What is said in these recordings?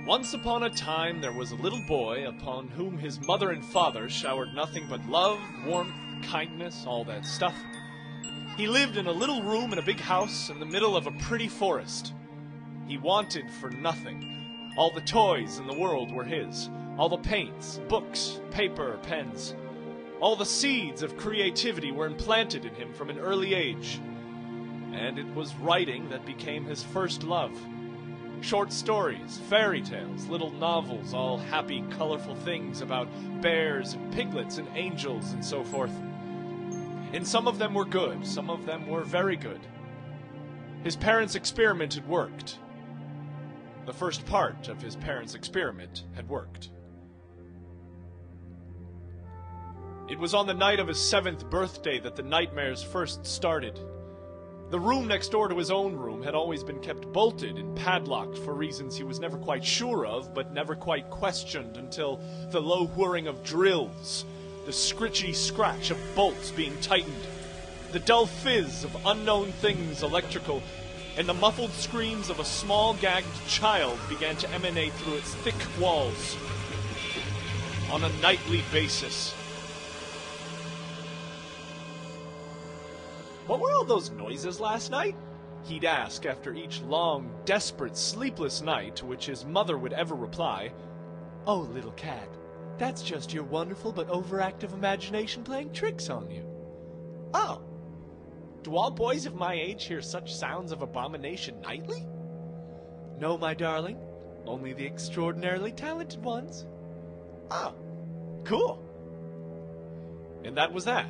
Once upon a time there was a little boy upon whom his mother and father showered nothing but love, warmth, kindness, all that stuff. He lived in a little room in a big house in the middle of a pretty forest. He wanted for nothing. All the toys in the world were his. All the paints, books, paper, pens. All the seeds of creativity were implanted in him from an early age. And it was writing that became his first love. Short stories, fairy tales, little novels, all happy, colorful things about bears and piglets and angels and so forth. And some of them were good, some of them were very good. His parents' experiment had worked. The first part of his parents' experiment had worked. It was on the night of his 7th birthday that the nightmares first started. The room next door to his own room had always been kept bolted and padlocked for reasons he was never quite sure of, but never quite questioned until the low whirring of drills, the scritchy scratch of bolts being tightened, the dull fizz of unknown things electrical, and the muffled screams of a small gagged child began to emanate through its thick walls on a nightly basis. "What were all those noises last night?" he'd ask after each long, desperate, sleepless night, to which his mother would ever reply, "Oh, little cat, that's just your wonderful but overactive imagination playing tricks on you." "Oh, do all boys of my age hear such sounds of abomination nightly?" "No, my darling, only the extraordinarily talented ones." "Oh, cool." And that was that.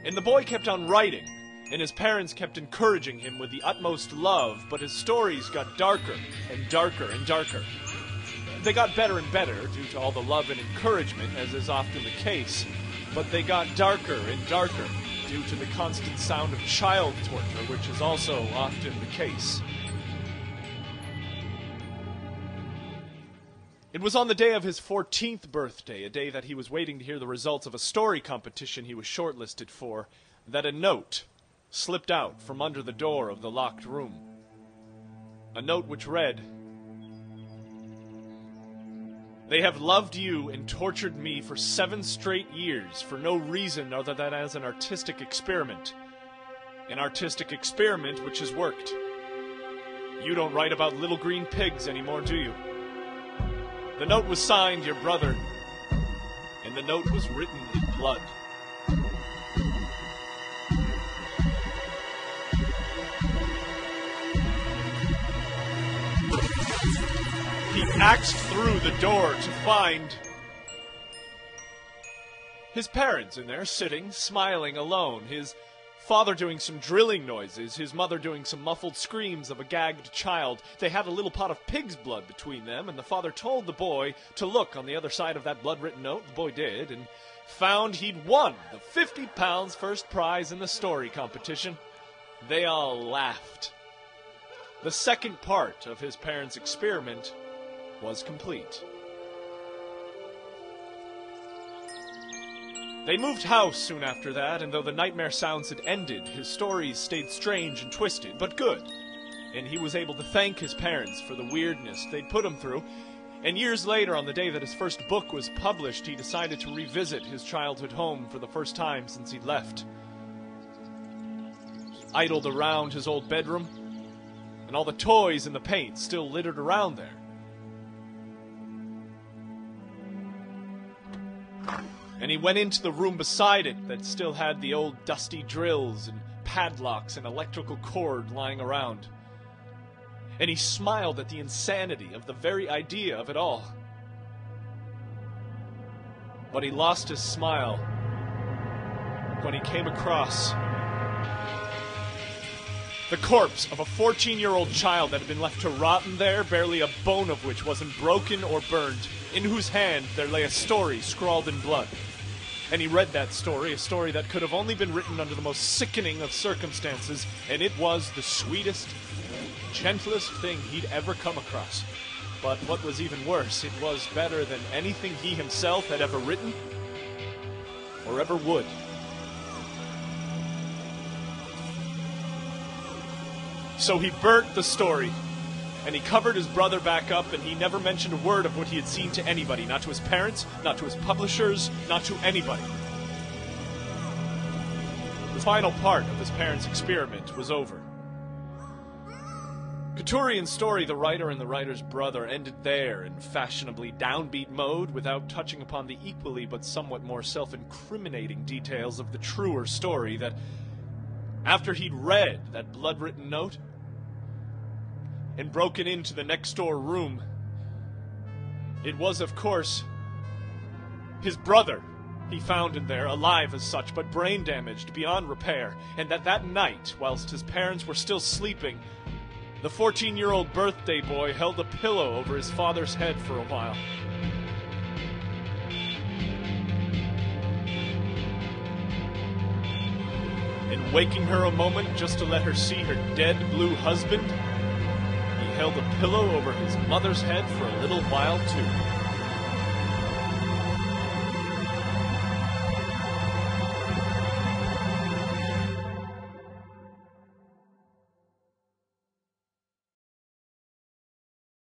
And the boy kept on writing, and his parents kept encouraging him with the utmost love, but his stories got darker and darker and darker. They got better and better due to all the love and encouragement, as is often the case, but they got darker and darker due to the constant sound of child torture, which is also often the case. It was on the day of his 14th birthday, a day that he was waiting to hear the results of a story competition he was shortlisted for, that a note slipped out from under the door of the locked room. A note which read, "They have loved you and tortured me for 7 straight years for no reason other than as an artistic experiment. An artistic experiment which has worked. You don't write about little green pigs anymore, do you?" The note was signed, "Your brother," and the note was written in blood. He axed through the door to find his parents in there, sitting, smiling, alone, his father doing some drilling noises, his mother doing some muffled screams of a gagged child. They had a little pot of pig's blood between them, and the father told the boy to look on the other side of that blood-written note. The boy did, and found he'd won the 50 pounds first prize in the story competition. They all laughed. The second part of his parents' experiment was complete. They moved house soon after that, and though the nightmare sounds had ended, his stories stayed strange and twisted, but good. And he was able to thank his parents for the weirdness they'd put him through. And years later, on the day that his first book was published, he decided to revisit his childhood home for the first time since he'd left. He idled around his old bedroom, and all the toys and the paint still littered around there. And he went into the room beside it that still had the old dusty drills and padlocks and electrical cord lying around. And he smiled at the insanity of the very idea of it all. But he lost his smile when he came across the corpse of a 14-year-old child that had been left to rot in there, barely a bone of which wasn't broken or burned, in whose hand there lay a story scrawled in blood. And he read that story, a story that could have only been written under the most sickening of circumstances, and it was the sweetest, gentlest thing he'd ever come across. But what was even worse, it was better than anything he himself had ever written or ever would. So he burnt the story And he covered his brother back up, and he never mentioned a word of what he had seen to anybody. Not to his parents, not to his publishers, not to anybody. The final part of his parents' experiment was over. Couturian's story, The Writer and the Writer's Brother, ended there in fashionably downbeat mode without touching upon the equally but somewhat more self-incriminating details of the truer story that, after he'd read that blood-written note and broken into the next-door room, it was, of course, his brother he found in there, alive as such, but brain-damaged beyond repair, and that night, whilst his parents were still sleeping, the 14-year-old birthday boy held a pillow over his father's head for a while. And waking her a moment just to let her see her dead blue husband, he held a pillow over his mother's head for a little while too.